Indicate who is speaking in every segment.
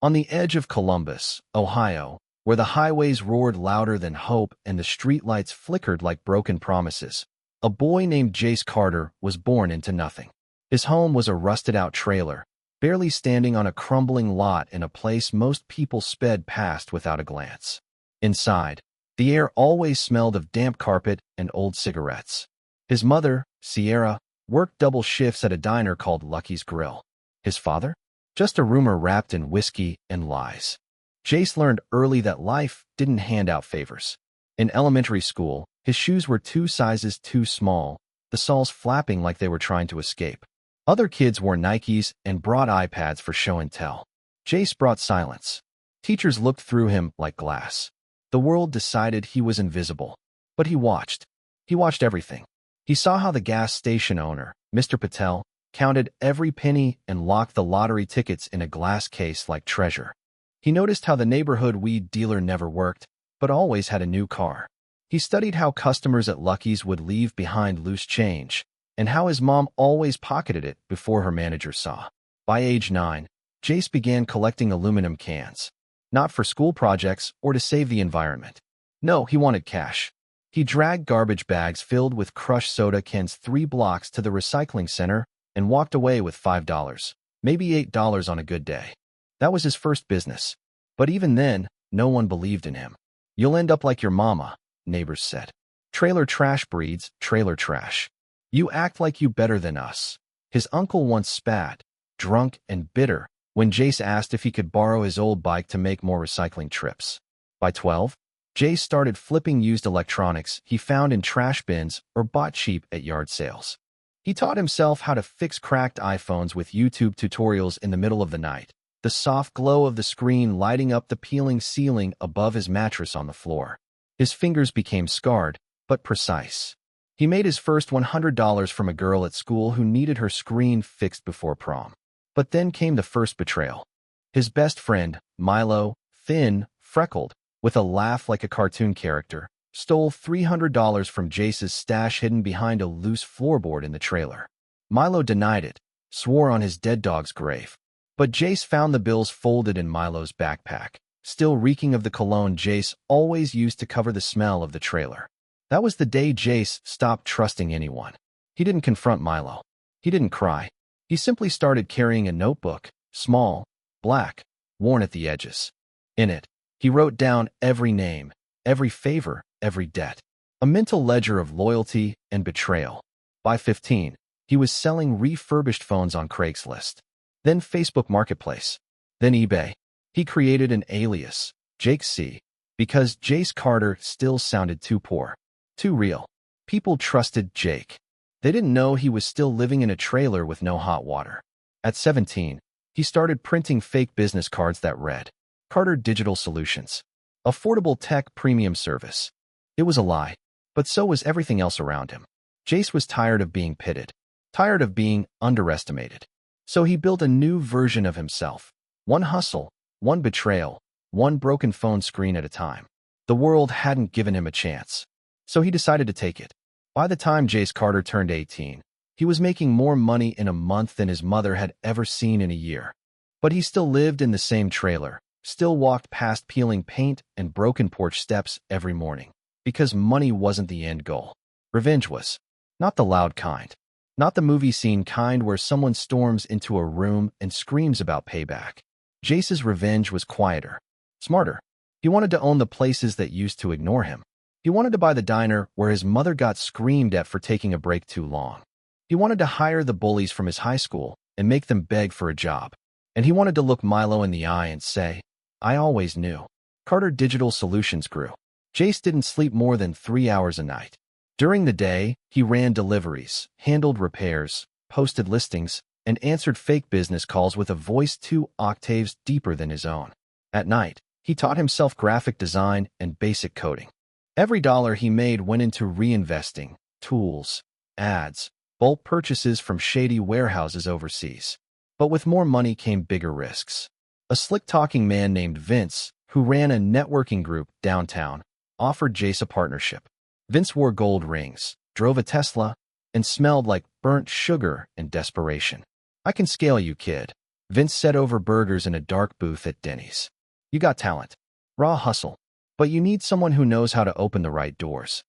Speaker 1: On the edge of Columbus, Ohio, where the highways roared louder than hope and the streetlights flickered like broken promises, a boy named Jace Carter was born into nothing. His home was a rusted-out trailer, barely standing on a crumbling lot in a place most people sped past without a glance. Inside, the air always smelled of damp carpet and old cigarettes. His mother, Sierra, worked double shifts at a diner called Lucky's Grill. His father? Just a rumor wrapped in whiskey and lies. Jace learned early that life didn't hand out favors. In elementary school, his shoes were 2 sizes too small, the soles flapping like they were trying to escape. Other kids wore Nikes and brought iPads for show and tell. Jace brought silence. Teachers looked through him like glass. The world decided he was invisible. But he watched. He watched everything. He saw how the gas station owner, Mr. Patel, counted every penny and locked the lottery tickets in a glass case like treasure. He noticed how the neighborhood weed dealer never worked, but always had a new car. He studied how customers at Lucky's would leave behind loose change, and how his mom always pocketed it before her manager saw. By age 9, Jace began collecting aluminum cans. Not for school projects or to save the environment. No, he wanted cash. He dragged garbage bags filled with crushed soda cans 3 blocks to the recycling center and walked away with $5, maybe $8 on a good day. That was his first business. But even then, no one believed in him. "You'll end up like your mama," neighbors said. "Trailer trash breeds trailer trash. You act like you better than us." His uncle once spat, drunk and bitter, when Jace asked if he could borrow his old bike to make more recycling trips. By 12, Jace started flipping used electronics he found in trash bins or bought cheap at yard sales. He taught himself how to fix cracked iPhones with YouTube tutorials in the middle of the night, the soft glow of the screen lighting up the peeling ceiling above his mattress on the floor. His fingers became scarred, but precise. He made his first $100 from a girl at school who needed her screen fixed before prom. But then came the first betrayal. His best friend, Milo, thin, freckled, with a laugh like a cartoon character, stole $300 from Jace's stash hidden behind a loose floorboard in the trailer. Milo denied it, swore on his dead dog's grave. But Jace found the bills folded in Milo's backpack, still reeking of the cologne Jace always used to cover the smell of the trailer. That was the day Jace stopped trusting anyone. He didn't confront Milo. He didn't cry. He simply started carrying a notebook, small, black, worn at the edges. In it, he wrote down every name, every favor, every debt. A mental ledger of loyalty and betrayal. By 15, he was selling refurbished phones on Craigslist. Then Facebook Marketplace. Then eBay. He created an alias, Jake C., because Jace Carter still sounded too poor, too real. People trusted Jake. They didn't know he was still living in a trailer with no hot water. At 17, he started printing fake business cards that read, Carter Digital Solutions. Affordable tech premium service. It was a lie, but so was everything else around him. Jace was tired of being pitted, tired of being underestimated. So he built a new version of himself. One hustle, one betrayal, one broken phone screen at a time. The world hadn't given him a chance. So he decided to take it. By the time Jace Carter turned 18, he was making more money in a month than his mother had ever seen in a year. But he still lived in the same trailer, still walked past peeling paint and broken porch steps every morning. Because money wasn't the end goal. Revenge was. Not the loud kind. Not the movie scene kind where someone storms into a room and screams about payback. Jace's revenge was quieter, smarter. He wanted to own the places that used to ignore him. He wanted to buy the diner where his mother got screamed at for taking a break too long. He wanted to hire the bullies from his high school and make them beg for a job. And he wanted to look Milo in the eye and say, I always knew. Carter Digital Solutions grew. Jace didn't sleep more than 3 hours a night. During the day, he ran deliveries, handled repairs, posted listings, and answered fake business calls with a voice 2 octaves deeper than his own. At night, he taught himself graphic design and basic coding. Every dollar he made went into reinvesting, tools, ads, bulk purchases from shady warehouses overseas. But with more money came bigger risks. A slick-talking man named Vince, who ran a networking group downtown, offered Jace a partnership. Vince wore gold rings, drove a Tesla, and smelled like burnt sugar and desperation. I can scale you, kid, Vince said over burgers in a dark booth at Denny's. You got talent. Raw hustle. But you need someone who knows how to open the right doors.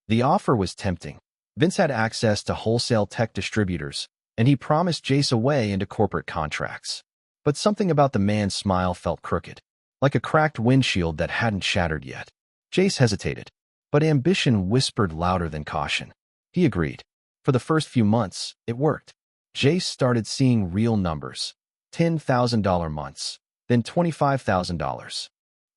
Speaker 1: The offer was tempting. Vince had access to wholesale tech distributors, and he promised Jace a way into corporate contracts. But something about the man's smile felt crooked, like a cracked windshield that hadn't shattered yet. Jace hesitated, but ambition whispered louder than caution. He agreed. For the first few months, it worked. Jace started seeing real numbers. $10,000 months, then $25,000.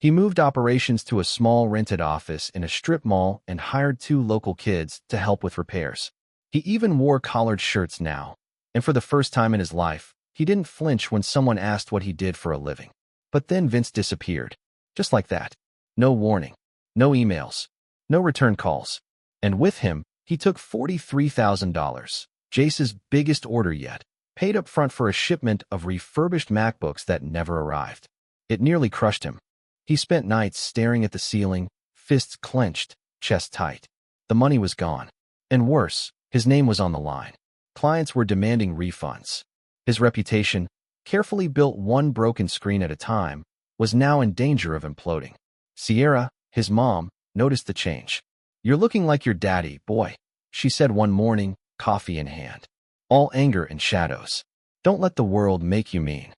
Speaker 1: He moved operations to a small rented office in a strip mall and hired 2 local kids to help with repairs. He even wore collared shirts now, and for the first time in his life, he didn't flinch when someone asked what he did for a living. But then Vince disappeared. Just like that. No warning. No emails. No return calls. And with him, he took $43,000, Jace's biggest order yet, paid up front for a shipment of refurbished MacBooks that never arrived. It nearly crushed him. He spent nights staring at the ceiling, fists clenched, chest tight. The money was gone. And worse, his name was on the line. Clients were demanding refunds. His reputation, carefully built one broken screen at a time, was now in danger of imploding. Sierra, his mom, noticed the change. You're looking like your daddy, boy, she said one morning, coffee in hand. All anger and shadows. Don't let the world make you mean.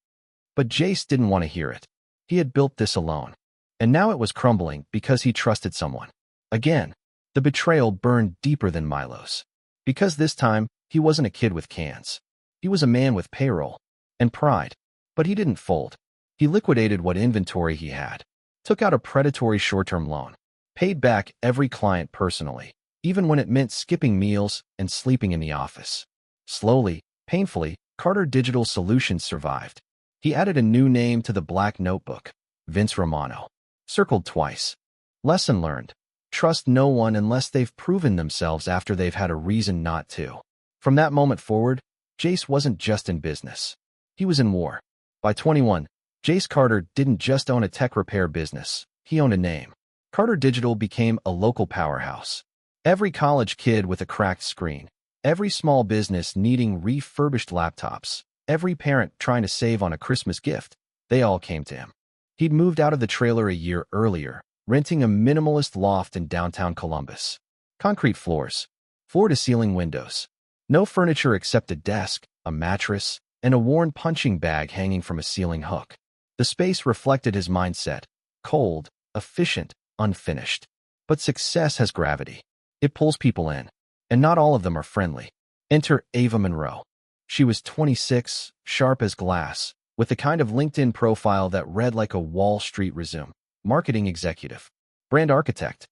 Speaker 1: But Jace didn't want to hear it. He had built this alone. And now it was crumbling because he trusted someone. Again, the betrayal burned deeper than Milo's. Because this time, he wasn't a kid with cans. He was a man with payroll and pride. But he didn't fold. He liquidated what inventory he had, took out a predatory short-term loan, paid back every client personally, even when it meant skipping meals and sleeping in the office. Slowly, painfully, Carter Digital Solutions survived. He added a new name to the black notebook, Vince Romano. Circled twice. Lesson learned. Trust no one unless they've proven themselves after they've had a reason not to. From that moment forward, Jace wasn't just in business. He was in war. By 21, Jace Carter didn't just own a tech repair business. He owned a name. Carter Digital became a local powerhouse. Every college kid with a cracked screen, every small business needing refurbished laptops, every parent trying to save on a Christmas gift, they all came to him. He'd moved out of the trailer a year earlier, renting a minimalist loft in downtown Columbus. Concrete floors, floor-to-ceiling windows. No furniture except a desk, a mattress, and a worn punching bag hanging from a ceiling hook. The space reflected his mindset. Cold, efficient, unfinished. But success has gravity. It pulls people in, and not all of them are friendly. Enter Ava Monroe. She was 26, sharp as glass, with the kind of LinkedIn profile that read like a Wall Street resume. Marketing executive, brand architect,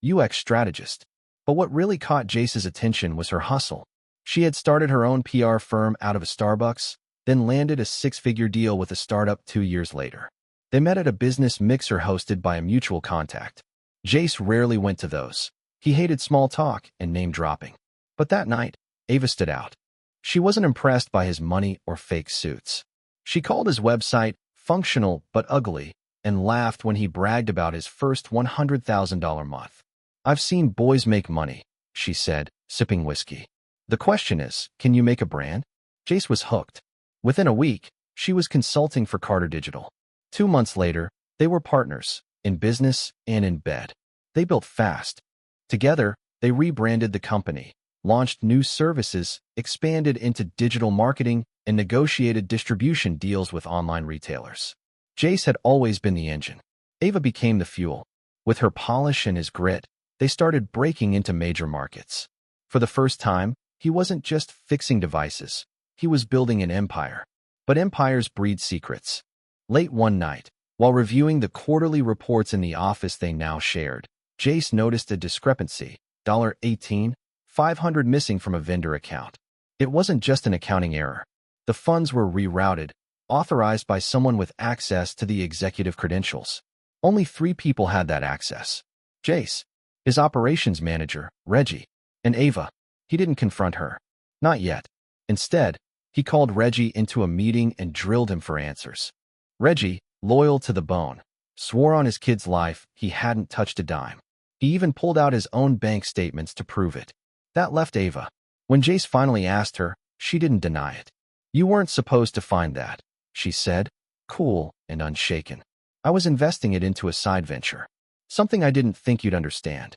Speaker 1: UX strategist. But what really caught Jace's attention was her hustle. She had started her own PR firm out of a Starbucks, then landed a 6-figure deal with a startup 2 years later. They met at a business mixer hosted by a mutual contact. Jace rarely went to those. He hated small talk and name-dropping. But that night, Ava stood out. She wasn't impressed by his money or fake suits. She called his website functional but ugly and laughed when he bragged about his first $100,000 month. I've seen boys make money, she said, sipping whiskey. The question is, can you make a brand? Jace was hooked. Within a week, she was consulting for Carter Digital. 2 months later, they were partners, in business and in bed. They built fast. Together, they rebranded the company, launched new services, expanded into digital marketing, and negotiated distribution deals with online retailers. Jace had always been the engine. Ava became the fuel. With her polish and his grit, they started breaking into major markets. For the first time, he wasn't just fixing devices. He was building an empire. But empires breed secrets. Late one night, while reviewing the quarterly reports in the office they now shared, Jace noticed a discrepancy, $18,500 missing from a vendor account. It wasn't just an accounting error. The funds were rerouted, authorized by someone with access to the executive credentials. Only 3 people had that access. Jace, his operations manager, Reggie, and Ava. He didn't confront her. Not yet. Instead, he called Reggie into a meeting and drilled him for answers. Reggie, loyal to the bone, swore on his kid's life he hadn't touched a dime. He even pulled out his own bank statements to prove it. That left Ava. When Jace finally asked her, she didn't deny it. You weren't supposed to find that, she said, cool and unshaken. I was investing it into a side venture. Something I didn't think you'd understand.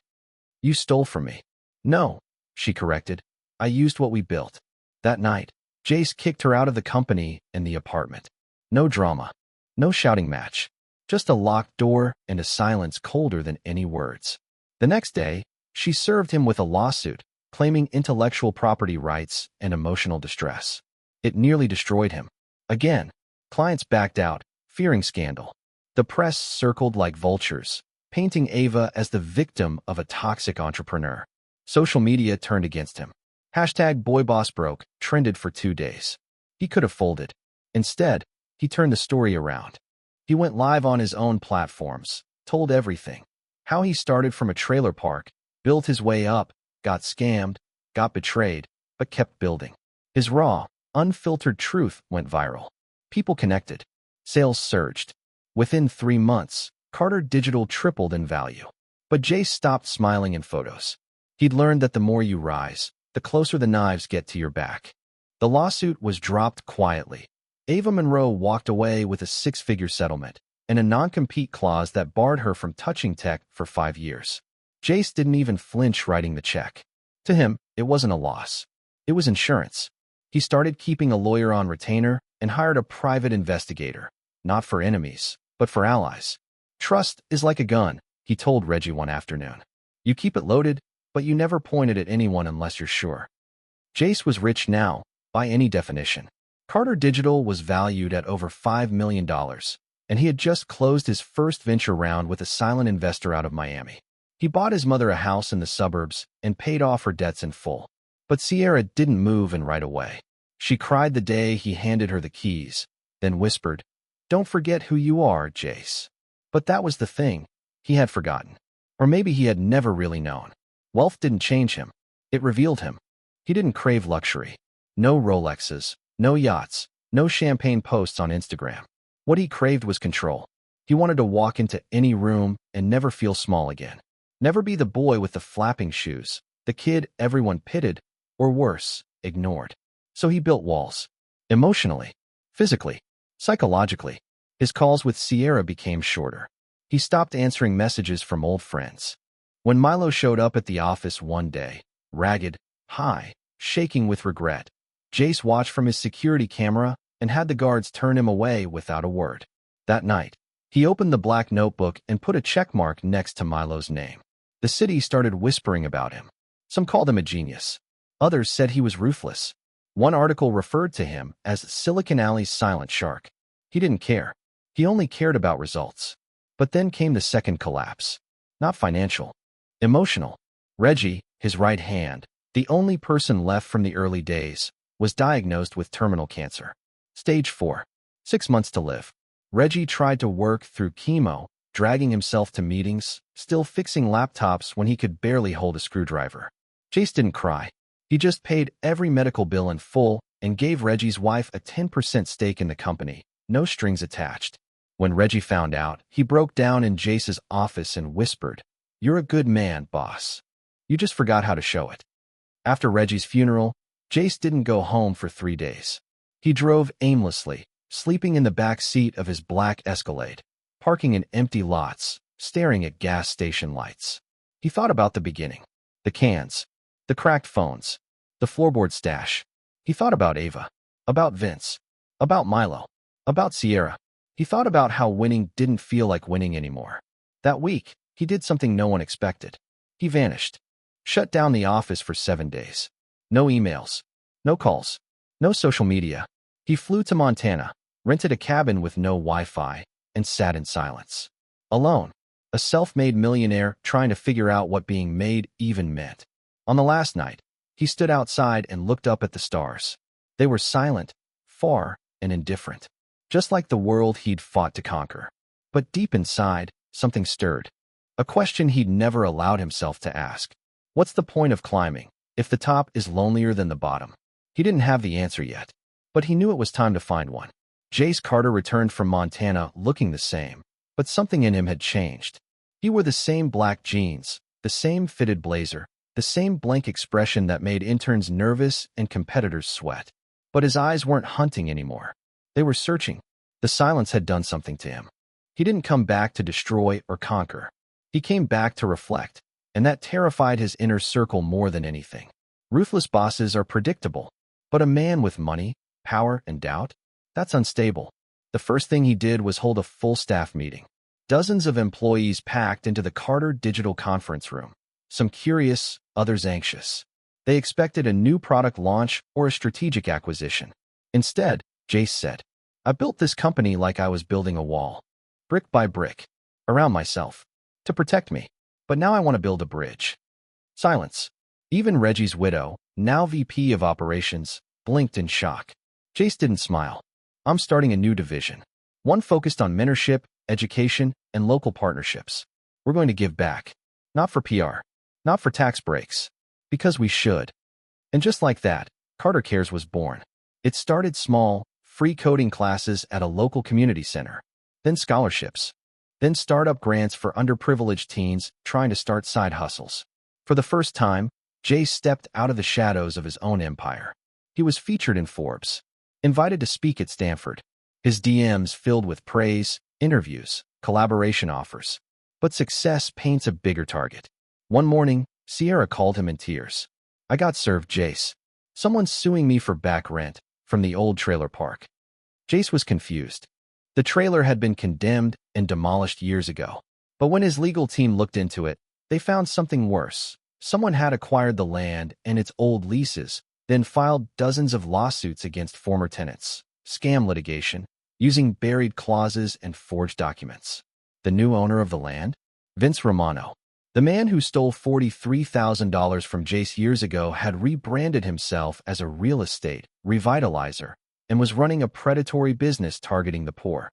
Speaker 1: You stole from me. No, she corrected. I used what we built. That night, Jace kicked her out of the company and the apartment. No drama. No shouting match. Just a locked door and a silence colder than any words. The next day, she served him with a lawsuit, claiming intellectual property rights and emotional distress. It nearly destroyed him. Again, clients backed out, fearing scandal. The press circled like vultures, painting Ava as the victim of a toxic entrepreneur. Social media turned against him. #BoyBossBroke trended for 2 days. He could have folded. Instead, he turned the story around. He went live on his own platforms, told everything. How he started from a trailer park, built his way up, got scammed, got betrayed, but kept building. His raw, unfiltered truth went viral. People connected. Sales surged. Within 3 months, Carter Digital tripled in value. But Jace stopped smiling in photos. He'd learned that the more you rise, the closer the knives get to your back. The lawsuit was dropped quietly. Ava Monroe walked away with a 6-figure settlement and a non-compete clause that barred her from touching tech for 5 years. Jace didn't even flinch writing the check. To him, it wasn't a loss. It was insurance. He started keeping a lawyer on retainer and hired a private investigator, not for enemies, but for allies. Trust is like a gun, he told Reggie one afternoon. You keep it loaded, but you never point it at anyone unless you're sure. Jace was rich now, by any definition. Carter Digital was valued at over $5 million, and he had just closed his first venture round with a silent investor out of Miami. He bought his mother a house in the suburbs and paid off her debts in full. But Sierra didn't move in right away. She cried the day he handed her the keys, then whispered, "Don't forget who you are, Jace." But that was the thing. He had forgotten. Or maybe he had never really known. Wealth didn't change him. It revealed him. He didn't crave luxury. No Rolexes, no yachts, no champagne posts on Instagram. What he craved was control. He wanted to walk into any room and never feel small again. Never be the boy with the flapping shoes, the kid everyone pitted, or worse, ignored. So he built walls. Emotionally, physically, psychologically. His calls with Sierra became shorter. He stopped answering messages from old friends. When Milo showed up at the office one day, ragged, high, shaking with regret, Jace watched from his security camera and had the guards turn him away without a word. That night, he opened the black notebook and put a check mark next to Milo's name. The city started whispering about him. Some called him a genius. Others said he was ruthless. One article referred to him as Silicon Alley's silent shark. He didn't care. He only cared about results. But then came the second collapse. Not financial. Emotional. Reggie, his right hand, the only person left from the early days, was diagnosed with terminal cancer. Stage 4. 6 months to live. Reggie tried to work through chemo, dragging himself to meetings, still fixing laptops when he could barely hold a screwdriver. Jace didn't cry. He just paid every medical bill in full and gave Reggie's wife a 10% stake in the company, no strings attached. When Reggie found out, he broke down in Jace's office and whispered, "You're a good man, boss. You just forgot how to show it." After Reggie's funeral, Jace didn't go home for 3 days. He drove aimlessly, sleeping in the back seat of his black Escalade, parking in empty lots, staring at gas station lights. He thought about the beginning. The cans, the cracked phones, the floorboard stash. He thought about Ava, about Vince, about Milo, about Sierra. He thought about how winning didn't feel like winning anymore. That week, he did something no one expected. He vanished. Shut down the office for 7 days. No emails. No calls. No social media. He flew to Montana, rented a cabin with no Wi-Fi, and sat in silence. Alone. A self-made millionaire trying to figure out what being made even meant. On the last night, he stood outside and looked up at the stars. They were silent, far, and indifferent. Just like the world he'd fought to conquer. But deep inside, something stirred. A question he'd never allowed himself to ask. What's the point of climbing, if the top is lonelier than the bottom? He didn't have the answer yet, but he knew it was time to find one. Jace Carter returned from Montana looking the same, but something in him had changed. He wore the same black jeans, the same fitted blazer, the same blank expression that made interns nervous and competitors sweat. But his eyes weren't hunting anymore. They were searching. The silence had done something to him. He didn't come back to destroy or conquer. He came back to reflect, and that terrified his inner circle more than anything. Ruthless bosses are predictable, but a man with money, power, and doubt? That's unstable. The first thing he did was hold a full staff meeting. Dozens of employees packed into the Carter Digital conference room. Some curious, others anxious. They expected a new product launch or a strategic acquisition. Instead, Jace said, "I built this company like I was building a wall, brick by brick, around myself, to protect me. But now I want to build a bridge." Silence. Even Reggie's widow, now VP of Operations, blinked in shock. Jace didn't smile. "I'm starting a new division. One focused on mentorship, education, and local partnerships. We're going to give back. Not for PR. Not for tax breaks. Because we should." And just like that, Carter Cares was born. It started small, free coding classes at a local community center. Then scholarships. Then startup grants for underprivileged teens trying to start side hustles. For the first time, Jace stepped out of the shadows of his own empire. He was featured in Forbes, invited to speak at Stanford. His DMs filled with praise, interviews, collaboration offers. But success paints a bigger target. One morning, Sierra called him in tears. "I got served, Jace. Someone's suing me for back rent from the old trailer park." Jace was confused. The trailer had been condemned and demolished years ago. But when his legal team looked into it, they found something worse. Someone had acquired the land and its old leases, then filed dozens of lawsuits against former tenants. Scam litigation, using buried clauses and forged documents. The new owner of the land? Vince Romano. The man who stole $43,000 from Jace years ago had rebranded himself as a real estate revitalizer and was running a predatory business targeting the poor.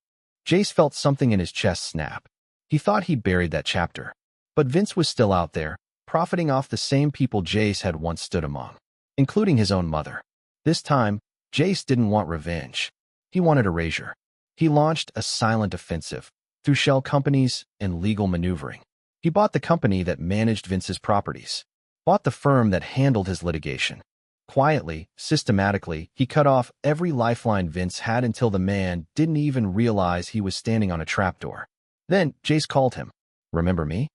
Speaker 1: Jace felt something in his chest snap. He thought he'd buried that chapter. But Vince was still out there, profiting off the same people Jace had once stood among, including his own mother. This time, Jace didn't want revenge. He wanted erasure. He launched a silent offensive through shell companies and legal maneuvering. He bought the company that managed Vince's properties, bought the firm that handled his litigation. Quietly, systematically, he cut off every lifeline Vince had until the man didn't even realize he was standing on a trapdoor. Then Jace called him. "Remember me?"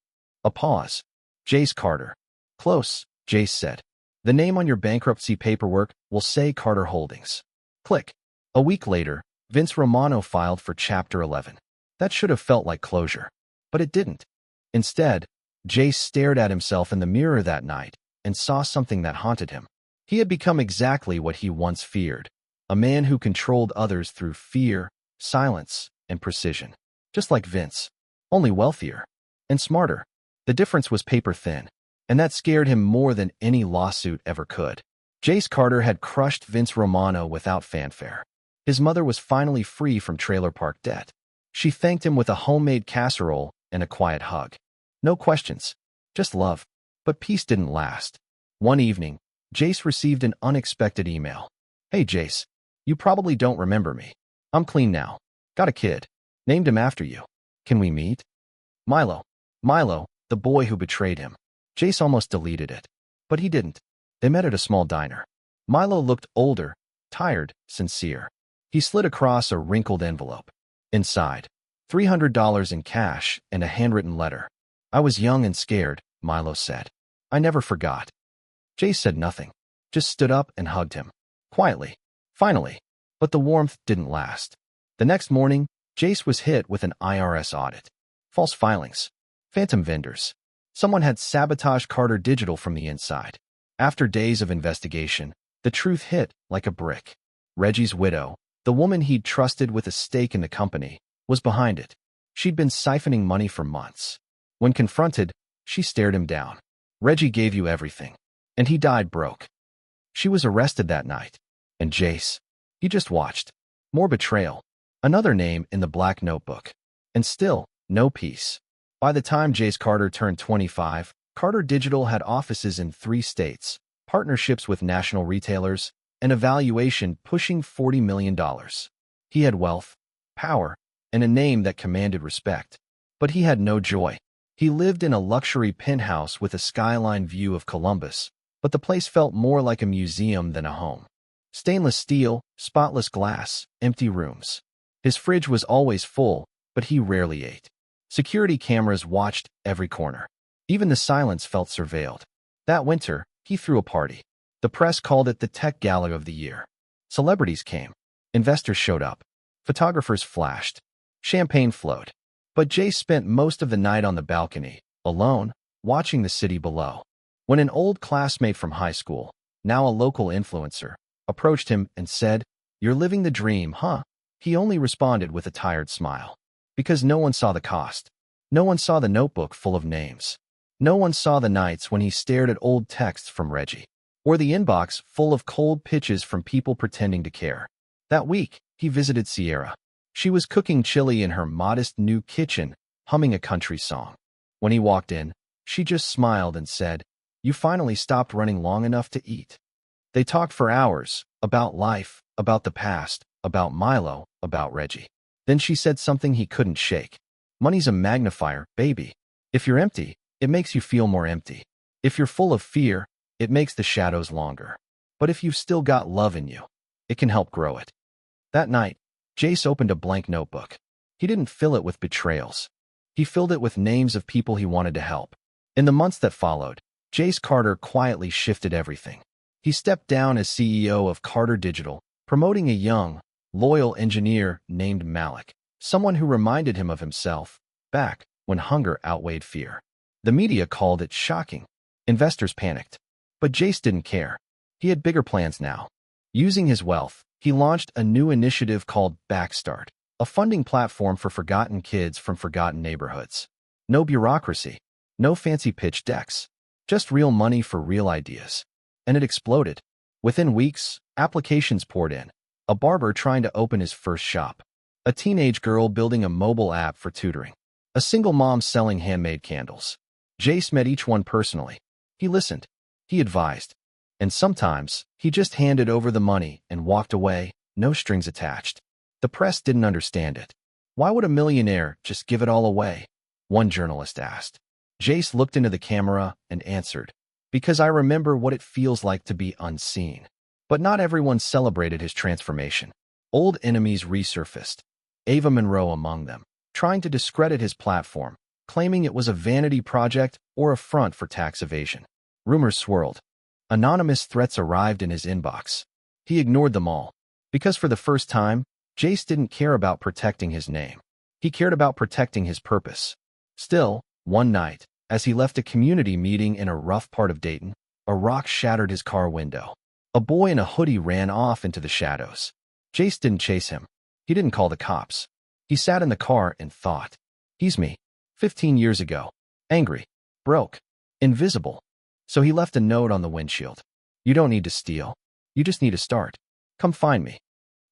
Speaker 1: A pause. "Jace Carter." "Close," Jace said. "The name on your bankruptcy paperwork will say Carter Holdings." Click. A week later, Vince Romano filed for Chapter 11. That should have felt like closure. But it didn't. Instead, Jace stared at himself in the mirror that night and saw something that haunted him. He had become exactly what he once feared, a man who controlled others through fear, silence, and precision. Just like Vince, only wealthier and smarter. The difference was paper thin, and that scared him more than any lawsuit ever could. Jace Carter had crushed Vince Romano without fanfare. His mother was finally free from trailer park debt. She thanked him with a homemade casserole and a quiet hug. No questions, just love. But peace didn't last. One evening, Jace received an unexpected email. "Hey Jace, you probably don't remember me. I'm clean now. Got a kid. Named him after you. Can we meet?" Milo. Milo, the boy who betrayed him. Jace almost deleted it. But he didn't. They met at a small diner. Milo looked older, tired, sincere. He slid across a wrinkled envelope. Inside, $300 in cash and a handwritten letter. "I was young and scared," Milo said. "I never forgot." Jace said nothing, just stood up and hugged him. Quietly. Finally. But the warmth didn't last. The next morning, Jace was hit with an IRS audit. False filings. Phantom vendors. Someone had sabotaged Carter Digital from the inside. After days of investigation, the truth hit like a brick. Reggie's widow, the woman he'd trusted with a stake in the company, was behind it. She'd been siphoning money for months. When confronted, she stared him down. "Reggie gave you everything, and he died broke." She was arrested that night. And Jace, he just watched. More betrayal. Another name in the black notebook. And still, no peace. By the time Jace Carter turned 25, Carter Digital had offices in 3 states, partnerships with national retailers, and a valuation pushing $40 million. He had wealth, power, and a name that commanded respect. But he had no joy. He lived in a luxury penthouse with a skyline view of Columbus, but the place felt more like a museum than a home. Stainless steel, spotless glass, empty rooms. His fridge was always full, but he rarely ate. Security cameras watched every corner. Even the silence felt surveilled. That winter, he threw a party. The press called it the Tech Gala of the year. Celebrities came. Investors showed up. Photographers flashed. Champagne flowed. But Jace spent most of the night on the balcony, alone, watching the city below. When an old classmate from high school, now a local influencer, approached him and said, "You're living the dream, huh?" He only responded with a tired smile. Because no one saw the cost. No one saw the notebook full of names. No one saw the nights when he stared at old texts from Reggie, or the inbox full of cold pitches from people pretending to care. That week, he visited Sierra. She was cooking chili in her modest new kitchen, humming a country song. When he walked in, she just smiled and said, "You finally stopped running long enough to eat." They talked for hours, about life, about the past, about Milo, about Reggie. Then she said something he couldn't shake. "Money's a magnifier, baby. If you're empty, it makes you feel more empty. If you're full of fear, it makes the shadows longer. But if you've still got love in you, it can help grow it." That night, Jace opened a blank notebook. He didn't fill it with betrayals. He filled it with names of people he wanted to help. In the months that followed, Jace Carter quietly shifted everything. He stepped down as CEO of Carter Digital, promoting a young, loyal engineer named Malik, someone who reminded him of himself, back when hunger outweighed fear. The media called it shocking. Investors panicked. But Jace didn't care. He had bigger plans now. Using his wealth, he launched a new initiative called Backstart, a funding platform for forgotten kids from forgotten neighborhoods. No bureaucracy, no fancy pitch decks, just real money for real ideas. And it exploded. Within weeks, applications poured in. A barber trying to open his first shop. A teenage girl building a mobile app for tutoring. A single mom selling handmade candles. Jace met each one personally. He listened. He advised. And sometimes, he just handed over the money and walked away, no strings attached. The press didn't understand it. Why would a millionaire just give it all away? One journalist asked. Jace looked into the camera and answered, "Because I remember what it feels like to be unseen." But not everyone celebrated his transformation. Old enemies resurfaced. Ava Monroe among them, trying to discredit his platform, claiming it was a vanity project or a front for tax evasion. Rumors swirled. Anonymous threats arrived in his inbox. He ignored them all, because for the first time, Jace didn't care about protecting his name. He cared about protecting his purpose. Still, one night, as he left a community meeting in a rough part of Dayton, a rock shattered his car window. A boy in a hoodie ran off into the shadows. Jace didn't chase him. He didn't call the cops. He sat in the car and thought, "He's me. 15 years ago. Angry. Broke. Invisible." So he left a note on the windshield. "You don't need to steal. You just need to start. Come find me."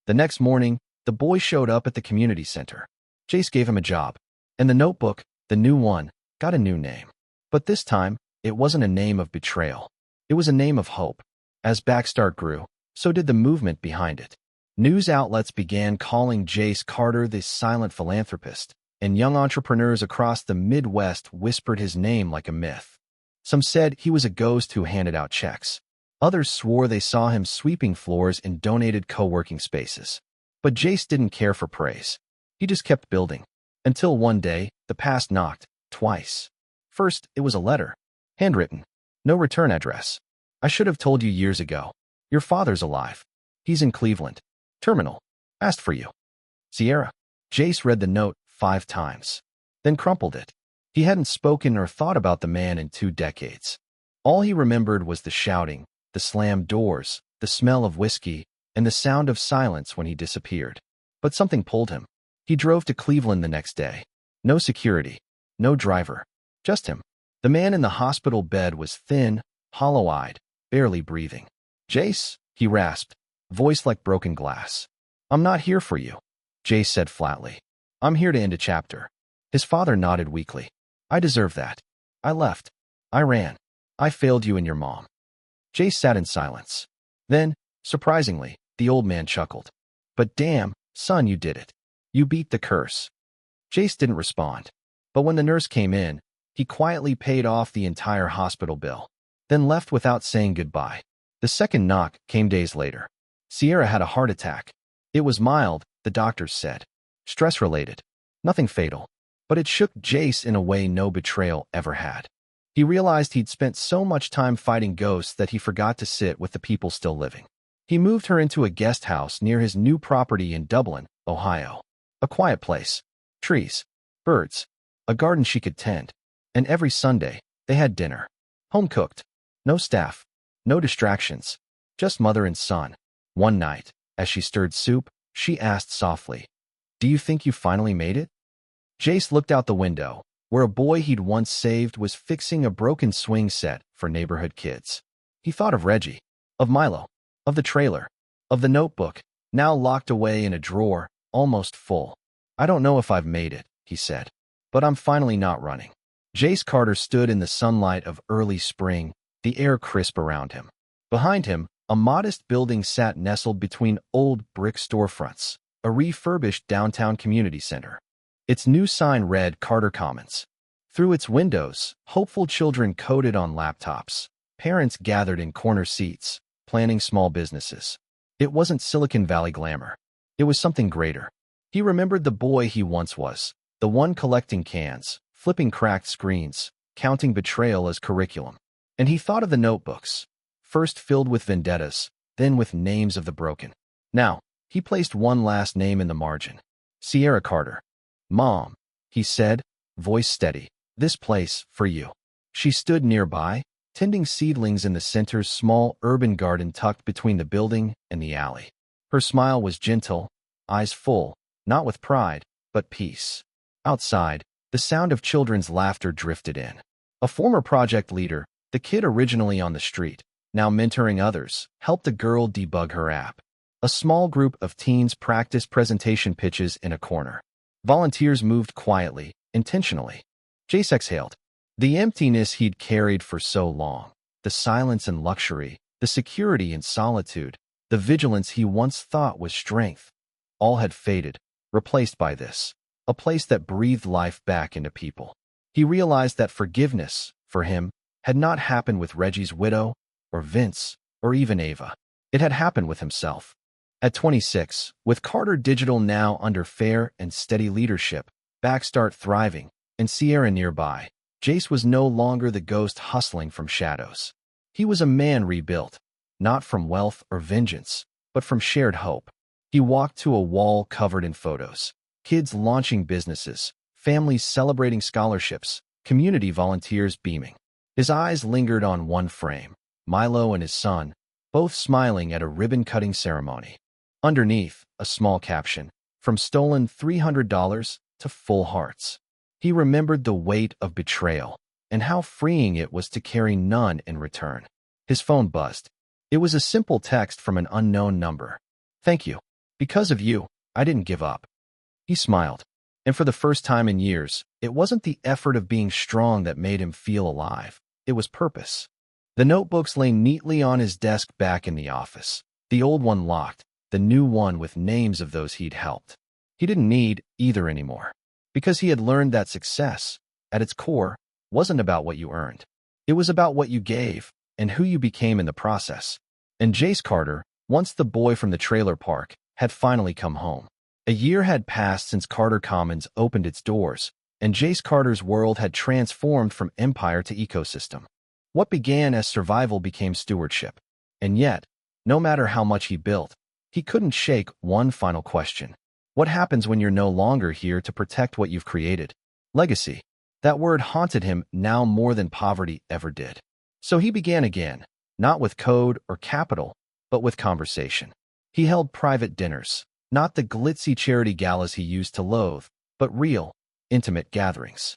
Speaker 1: The next morning, the boy showed up at the community center. Jace gave him a job. And the notebook, the new one, got a new name. But this time, it wasn't a name of betrayal. It was a name of hope. As Backstart grew, so did the movement behind it. News outlets began calling Jace Carter the silent philanthropist, and young entrepreneurs across the Midwest whispered his name like a myth. Some said he was a ghost who handed out checks. Others swore they saw him sweeping floors in donated co-working spaces. But Jace didn't care for praise. He just kept building. Until one day, the past knocked, twice. First, it was a letter. Handwritten. No return address. "I should have told you years ago. Your father's alive. He's in Cleveland. Terminal. Asked for you. Sierra." Jace read the note 5 times. Then crumpled it. He hadn't spoken or thought about the man in 2 decades. All he remembered was the shouting, the slammed doors, the smell of whiskey, and the sound of silence when he disappeared. But something pulled him. He drove to Cleveland the next day. No security. No driver. Just him. The man in the hospital bed was thin, hollow-eyed, barely breathing. "Jace," he rasped, voice like broken glass. "I'm not here for you," Jace said flatly. "I'm here to end a chapter." His father nodded weakly. "I deserve that. I left. I ran. I failed you and your mom." Jace sat in silence. Then, surprisingly, the old man chuckled. "But damn, son, you did it. You beat the curse." Jace didn't respond. But when the nurse came in, he quietly paid off the entire hospital bill, then left without saying goodbye. The second knock came days later. Sierra had a heart attack. It was mild, the doctors said. stress-related, nothing fatal. But it shook Jace in a way no betrayal ever had. He realized he'd spent so much time fighting ghosts that he forgot to sit with the people still living. He moved her into a guest house near his new property in Dublin, Ohio. A quiet place. Trees. Birds. A garden she could tend. And every Sunday, they had dinner. Home-cooked. No staff. No distractions. Just mother and son. One night, as she stirred soup, she asked softly, "Do you think you finally made it?" Jace looked out the window, where a boy he'd once saved was fixing a broken swing set for neighborhood kids. He thought of Reggie, of Milo, of the trailer, of the notebook, now locked away in a drawer, almost full. "I don't know if I've made it," he said, "but I'm finally not running." Jace Carter stood in the sunlight of early spring, the air crisp around him. Behind him, a modest building sat nestled between old brick storefronts, a refurbished downtown community center. Its new sign read Carter Commons. Through its windows, hopeful children coded on laptops. Parents gathered in corner seats, planning small businesses. It wasn't Silicon Valley glamour. It was something greater. He remembered the boy he once was, the one collecting cans, flipping cracked screens, counting betrayal as curriculum. And he thought of the notebooks, first filled with vendettas, then with names of the broken. Now, he placed one last name in the margin. Sierra Carter. "Mom," he said, voice steady, "this place, for you." She stood nearby, tending seedlings in the center's small urban garden tucked between the building and the alley. Her smile was gentle, eyes full, not with pride, but peace. Outside, the sound of children's laughter drifted in. A former project leader, the kid originally on the street, now mentoring others, helped a girl debug her app. A small group of teens practiced presentation pitches in a corner. Volunteers moved quietly, intentionally. Jace exhaled. The emptiness he'd carried for so long, the silence and luxury, the security and solitude, the vigilance he once thought was strength, all had faded, replaced by this, a place that breathed life back into people. He realized that forgiveness, for him, had not happened with Reggie's widow, or Vince, or even Ava. It had happened with himself. At 26, with Carter Digital now under fair and steady leadership, Backstart thriving, and Sierra nearby, Jace was no longer the ghost hustling from shadows. He was a man rebuilt, not from wealth or vengeance, but from shared hope. He walked to a wall covered in photos, kids launching businesses, families celebrating scholarships, community volunteers beaming. His eyes lingered on one frame, Milo and his son, both smiling at a ribbon-cutting ceremony. Underneath, a small caption, "From stolen $300 to full hearts." He remembered the weight of betrayal and how freeing it was to carry none in return. His phone buzzed. It was a simple text from an unknown number. "Thank you. Because of you, I didn't give up." He smiled. And for the first time in years, it wasn't the effort of being strong that made him feel alive. It was purpose. The notebooks lay neatly on his desk back in the office, the old one locked, the new one with names of those he'd helped. He didn't need either anymore, because he had learned that success, at its core, wasn't about what you earned. It was about what you gave and who you became in the process. And Jace Carter, once the boy from the trailer park, had finally come home. A year had passed since Carter Commons opened its doors, and Jace Carter's world had transformed from empire to ecosystem. What began as survival became stewardship. And yet, no matter how much he built, he couldn't shake one final question. What happens when you're no longer here to protect what you've created? Legacy. That word haunted him now more than poverty ever did. So he began again, not with code or capital, but with conversation. He held private dinners, not the glitzy charity galas he used to loathe, but real, intimate gatherings.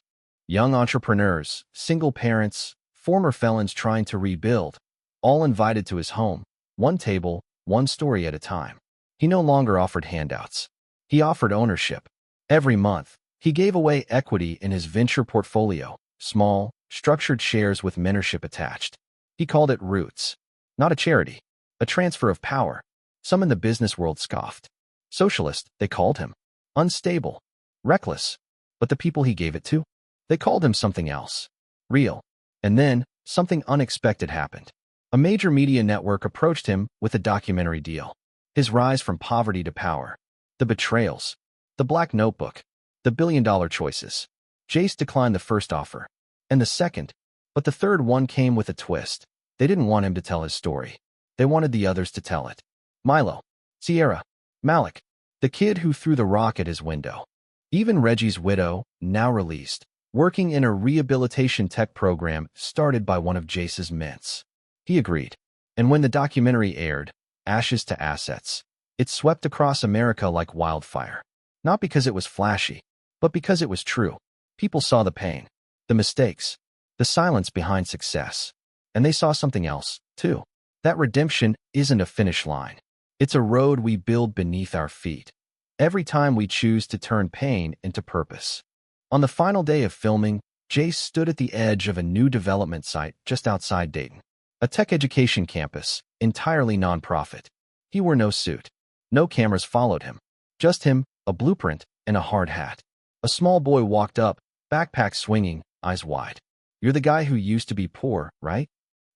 Speaker 1: Young entrepreneurs, single parents, former felons trying to rebuild, all invited to his home, one table, one story at a time. He no longer offered handouts. He offered ownership. Every month, he gave away equity in his venture portfolio, small, structured shares with mentorship attached. He called it Roots. Not a charity, a transfer of power. Some in the business world scoffed. Socialist, they called him. Unstable. Reckless. But the people he gave it to? They called him something else. Real. And then, something unexpected happened. A major media network approached him with a documentary deal. His rise from poverty to power. The betrayals. The The black notebook. The billion-dollar choices. Jace declined the first offer. And the second. But the third one came with a twist. They didn't want him to tell his story. They wanted the others to tell it. Milo. Sierra. Malik. The kid who threw the rock at his window. Even Reggie's widow, now released, working in a rehabilitation tech program started by one of Jace's mints. He agreed. And when the documentary aired, Ashes to Assets, it swept across America like wildfire. Not because it was flashy, but because it was true. People saw the pain, the mistakes, the silence behind success. And they saw something else, too. That redemption isn't a finish line. It's a road we build beneath our feet. Every time we choose to turn pain into purpose. On the final day of filming, Jace stood at the edge of a new development site just outside Dayton. A tech education campus, entirely nonprofit. He wore no suit. No cameras followed him. Just him, a blueprint, and a hard hat. A small boy walked up, backpack swinging, eyes wide. "You're the guy who used to be poor, right?"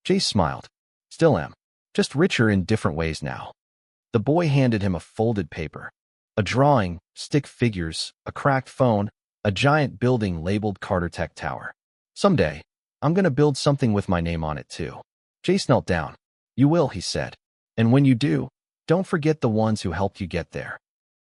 Speaker 1: Jace smiled. "Still am. Just richer in different ways now." The boy handed him a folded paper. A drawing, stick figures, a cracked phone, a giant building labeled Carter Tech Tower. "Someday, I'm gonna build something with my name on it too." Jace knelt down. "You will," he said. "And when you do, don't forget the ones who helped you get there."